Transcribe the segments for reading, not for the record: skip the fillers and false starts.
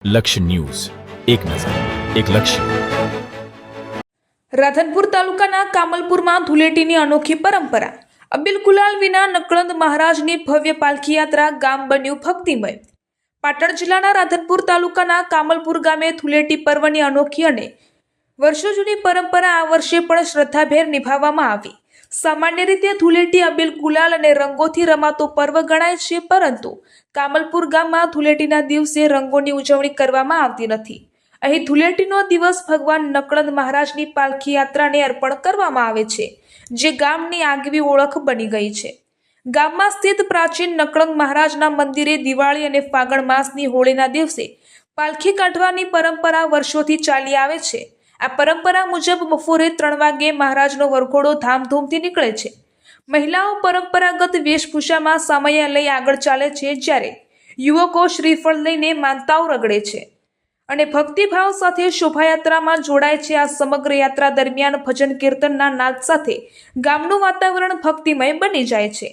લક્ષ્ય ન્યૂઝ, એક નજર, એક લક્ષ્ય. રાધનપુર તાલુકાના કામલપુરમાં ધૂળેટીની અનોખી પરંપરા. અબીલ ગુલાલ વિના નકળંદ મહારાજની ભવ્ય પાલખી યાત્રા, ગામ બન્યું ભક્તિમય. પાટણ જિલ્લાના રાધનપુર તાલુકાના કામલપુર ગામે ધૂળેટી પર્વની અનોખી અને વર્ષો જૂની પરંપરા આ વર્ષે પણ શ્રદ્ધાભેર નિભાવવામાં આવી. સામાન્ય રીતે ધૂળેટી અબીલ ગુલાલ અને રંગોથી રમાતો પર્વ ગણાય છે, પરંતુ કામલપુર ગામમાં ધૂળેટીના દિવસે રંગોની ઉજવણી કરવામાં આવતી નથી. અહીં ધૂળેટીનો દિવસ ભગવાન નકળંદ મહારાજની પાલખી યાત્રાને અર્પણ કરવામાં આવે છે, જે ગામની આગવી ઓળખ બની ગઈ છે. ગામમાં સ્થિત પ્રાચીન નકળંદ મહારાજના મંદિરે દિવાળી અને ફાગણ માસની હોળીના દિવસે પાલખી કાઢવાની પરંપરા વર્ષોથી ચાલી આવે છે. આ પરંપરા મુજબ બપોરે 3 વાગે મહારાજનો વરઘોડો ધામધૂમથી નીકળે છે. મહિલાઓ પરંપરાગત વેશભૂષામાં સામૈયા લઈ આગળ ચાલે છે, જ્યારે યુવકો શ્રીફળ લઈને માનતાઓ રગડે છે અને ભક્તિભાવ સાથે શોભાયાત્રામાં જોડાય છે. આ સમગ્ર યાત્રા દરમિયાન ભજન કીર્તનના નાદ સાથે ગામનું વાતાવરણ ભક્તિમય બની જાય છે.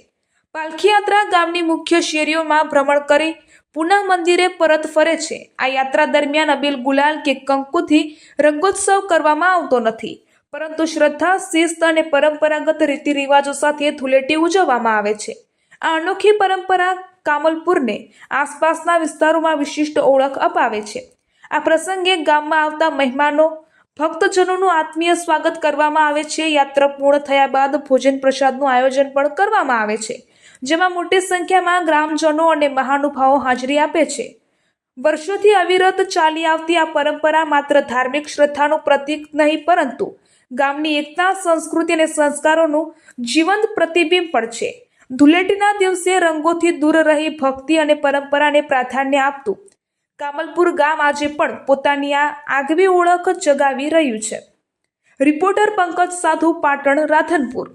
પાલખી યાત્રા ગામની મુખ્ય શેરીઓમાં ભ્રમણ કરી પુનઃ મંદિરે પરત ફરે છે. આ યાત્રા દરમિયાન અબીલ ગુલાલ કે કંકુથી રંગોત્સવ કરવામાં આવતો નથી, પરંતુ શ્રદ્ધા, શિસ્ત અને પરંપરાગત રીતિ રિવાજો સાથે ધૂળેટી ઉજવવામાં આવે છે. આ અનોખી પરંપરા કામલપુરને આસપાસના વિસ્તારોમાં વિશિષ્ટ ઓળખ અપાવે છે. આ પ્રસંગે ગામમાં આવતા મહેમાનો, ભક્તજનોનું આત્મીય સ્વાગત કરવામાં આવે છે. યાત્રા પૂર્ણ થયા બાદ ભોજન પ્રસાદનું આયોજન પણ કરવામાં આવે છે, જેમાં મોટી સંખ્યામાં ગ્રામજનો અને મહાનુભાવો હાજરી આપે છે. વર્ષોથી અવિરત ચાલી આવતી આ પરંપરા માત્ર ધાર્મિક શ્રદ્ધાનું પ્રતીક નહીં, પરંતુ ગામની એકતા, સંસ્કૃતિ અને સંસ્કારોનું જીવંત પ્રતિબિંબ પણ છે. ધૂળેટીના દિવસે રંગોથી દૂર રહી ભક્તિ અને પરંપરાને પ્રાધાન્ય આપતું કામલપુર ગામ આજે પણ પોતાની આ આગવી ઓળખ જગાવી રહ્યું છે. રિપોર્ટર પંકજ સાધુ, પાટણ, રાધનપુર.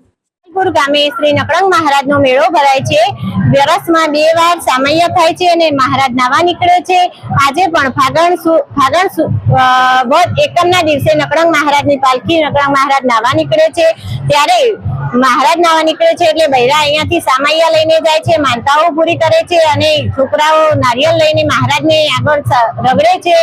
ગામે શ્રી નકળંદ મહારાજનો મેળો ભરાય છે. વર્ષમાં 2 વાર સામૈયા થાય છે અને મહારાજ નાવા નીકળે છે. આજે પણ ફાગણ વદ એકમના દિવસે નકળંદ મહારાજની પાલખી નકળંદ મહારાજ નાવા નીકળે છે. ત્યારે મહારાજ નાવા નીકળે છે એટલે બૈરા અહીંયાથી સામૈયા લઈને જાય છે, માનતાઓ પૂરી કરે છે અને છોકરાઓ નારિયેળ લઈને મહારાજને આગળ રગડે છે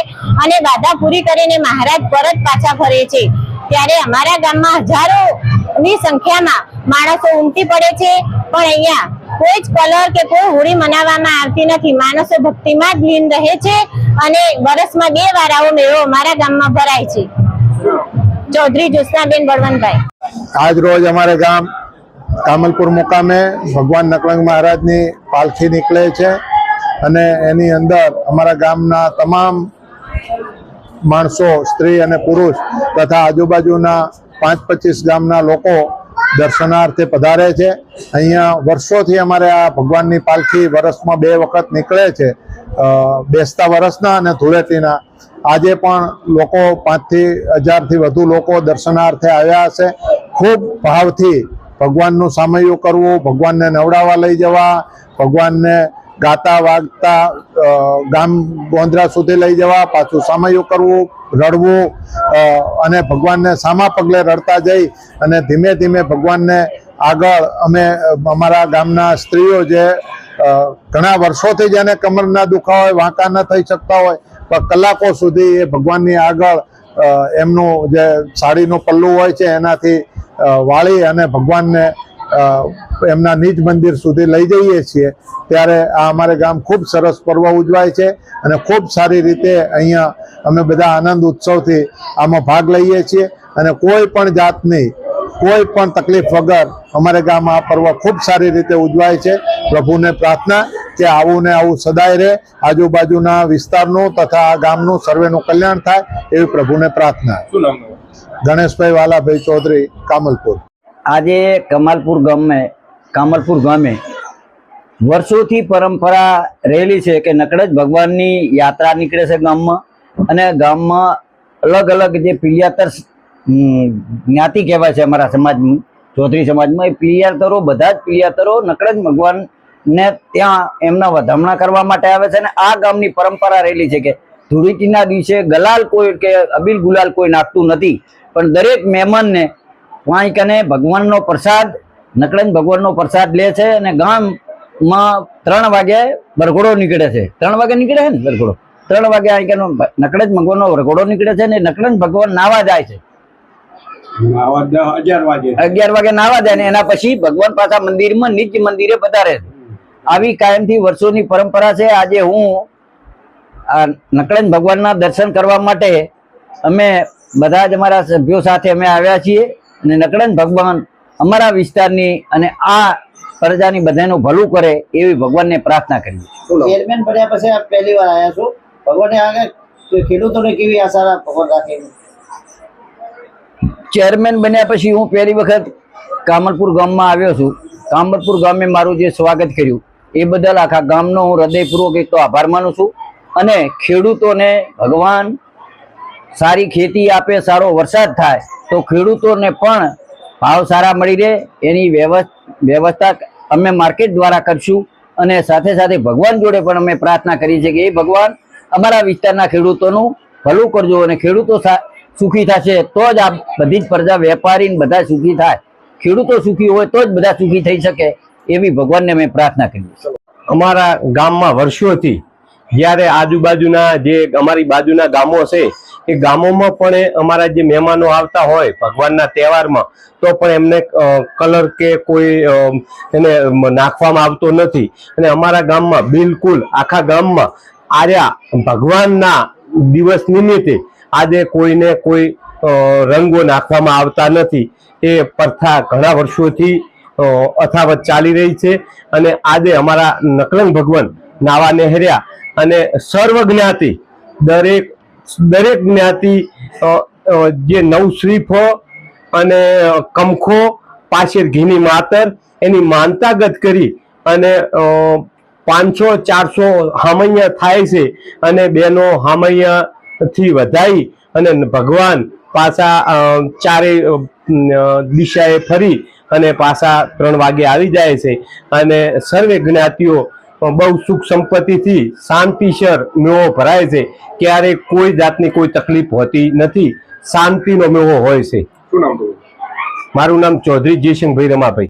અને બાધા પૂરી કરીને મહારાજ પરત પાછા ફરે છે. ત્યારે અમારા ગામમાં હજારોની સંખ્યામાં માણસો ઉમટી પડે છે, પણ અહીંયા કોઈ જ કલર કે કોઈ હોળી મનાવવામાં આવતી નથી. માણસો ભક્તિમાં જ લીન રહે છે અને વર્ષમાં 2 વાર આવો મેળો અમારા ગામમાં ભરાય છે. ચૌધરી જ્યોત્સનાબેન બળવંતભાઈ. આજ રોજ અમારે ગામ કામલપુર મુકામે ભગવાન નકળંદ મહારાજની પાલખી નીકળે છે અને એની અંદર અમારા ગામના તમામ માણસો, સ્ત્રી અને પુરુષ તથા આજુબાજુના 5-25 ગામના લોકો દર્શનાર્થે પધારે છે. અહીંયા વર્ષોથી અમારે આ ભગવાનની પાલખી વર્ષમાં 2 વખત નીકળે છે, બેસતા વર્ષના અને ધૂળેટીના. આજે પણ લોકો 5,000થી વધુ લોકો દર્શનાર્થે આવ્યા હશે. ખૂબ ભાવથી ભગવાનનું સામૈયું કરવું, ભગવાનને નવડાવવા લઈ જવા, ભગવાનને ગાતા વાગતા ગામ ગોંદરા સુધી લઈ જવા, પાછું સામૈયું કરવું, રડવું અને ભગવાનને સામા પગલે રડતા જઈ અને ધીમે ધીમે ભગવાનને આગળ અમે અમારા ગામના સ્ત્રીઓ જે ઘણા વર્ષોથી જેને કમરના દુખાવા હોય, વાંકા ન થઈ શકતા હોય, પણ કલાકો સુધી એ ભગવાનની આગળ એમનું જે સાડીનું પલ્લું હોય છે એનાથી વાળી અને ભગવાનને એમના નિજ મંદિર સુધી લઈ જઈએ છીએ. ત્યારે આ અમારે ગામ ખૂબ સરસ પર્વ ઉજવાય છે અને ખૂબ સારી રીતે અહીંયા અમે બધા આનંદ ઉત્સવથી આમાં ભાગ લઈએ છીએ અને કોઈ પણ જાતની કોઈ પણ તકલીફ વગર અમારે ગામ આ પર્વ ખૂબ સારી રીતે ઉજવાય છે. પ્રભુને પ્રાર્થના કે આવું ને આવું સદાય રહે, આજુબાજુના વિસ્તારનું તથા આ ગામનું સર્વેનું કલ્યાણ થાય એવી પ્રભુને પ્રાર્થના. ગણેશભાઈ વાલાભાઈ ચૌધરી, કામલપુર. આજે કામલપુર ગામે વર્ષોથી પરંપરા રહેલી છે કે નકળંદ ભગવાનની યાત્રા નીકળે છે ગામમાં અને ગામમાં અલગ અલગ જે પિલિયાતર જ્ઞાતિ કહેવાય છે અમારા સમાજમાં, ચૌધરી સમાજમાં, એ પિલિયાતરો, બધા જ પિલિયાતરો નકળંદ ભગવાનને ત્યાં એમના વધામણા કરવા માટે આવે છે. અને આ ગામની પરંપરા રહેલી છે કે ધૂળેટીના દિવસે ગલાલ કોઈ કે અબીલ ગુલાલ કોઈ નાખતું નથી, પણ દરેક મહેમાનને વાંઈ કને ભગવાનનો પ્રસાદ, નકળંદ ભગવાનનો પ્રસાદ લે છે અને ગામમાં 3 વાગે વરઘોડો નીકળે છે. 3 વાગે નીકળે છે ને વરઘોડો? 3 વાગે અહીંનો નકળજ ભગવાનનો વરઘોડો નીકળે છે ને નકળજ ભગવાન નાવા જાય છે 11 વાગે નાવા જાય ને એના પછી ભગવાન પાછા મંદિરમાં નિજ મંદિરે પધારે છે. આવી કાયમથી વર્ષોની પરંપરા છે. આજે હું આ નકળજ ભગવાનના દર્શન કરવા માટે અમે બધા જ અમારા સભ્યો સાથે અમે આવ્યા છીએ અને નકળજ ભગવાન અમારા વિસ્તારની અને આ પ્રજાની બધાનું ભલું કરે એવી ભગવાનને પ્રાર્થના કરીએ. ચેરમેન બન્યા પછી આપ પહેલી વાર આવ્યા છો. ભગવાને આગળ ખેડૂતોને કેવી આશા ભગવાન રાખે? ચેરમેન બન્યા પછી હું પહેલી વખત કામલપુર ગામમાં આવ્યો છું. કામલપુર ગામે મારું જે સ્વાગત કર્યું એ બદલ આખા ગામનો હું હૃદયપૂર્વક એક તો આભાર માનું છું. અને ખેડૂતોને ભગવાન સારી ખેતી આપે, સારો વરસાદ થાય તો ખેડૂતોને પણ ભાવ સારા મળી રહે એની વ્યવસ્થા અમે માર્કેટ દ્વારા કરશું. અને સાથે સાથે ભગવાન જોડે પણ અમે પ્રાર્થના કરી છે કે એ ભગવાન અમારા વિસ્તારના ખેડૂતોનું ભલું કરજો અને ખેડૂતો સુખી થશે તો જ આ બધી જ પ્રજા વેપારી બધા સુખી થાય. ખેડૂતો સુખી હોય તો જ બધા સુખી થઈ શકે એવી ભગવાનને અમે પ્રાર્થના કરી. અમારા ગામમાં વર્ષોથી જ્યારે આજુબાજુના જે અમારી બાજુના ગામો છે એ ગામોમાં પણ અમારા જે મહેમાનો આવતા હોય ભગવાનના તહેવારમાં તો પણ એમને કલર કે કોઈ એને નાખવામાં આવતો નથી. અને અમારા ગામમાં બિલકુલ આખા ગામમાં આર્યા ભગવાનના દિવસ નિમિત્તે આજે કોઈને કોઈ રંગો નાખવામાં આવતા નથી. એ પ્રથા ઘણા વર્ષોથી અથાવત ચાલી રહી છે. અને આજે અમારા નકળજ ભગવાન નાવા નહેર્યા અને સર્વ જ્ઞાતિ દરેક જ્ઞાતિ જે નવશ્રીફો અને કમખો પાછળ ઘીની માતર એની માનતાગત કરી અને 500-400 હામૈયા થાય છે. અને બેનો હામૈયાથી વધાઈ અને ભગવાન પાછા ચારે દિશાએ ફરી અને પાછા 3 વાગે આવી જાય છે. અને સર્વે જ્ઞાતિઓ બહુ સુખ સંપત્તિથી શાંતિસર મેળો ભરાય છે. ક્યારે કોઈ જાતની કોઈ તકલીફ હોતી નથી. શાંતિનો મેળો હોય છે. શું નામ? મારું નામ ચૌધરી જયસિંહભાઈ રમાભાઈ.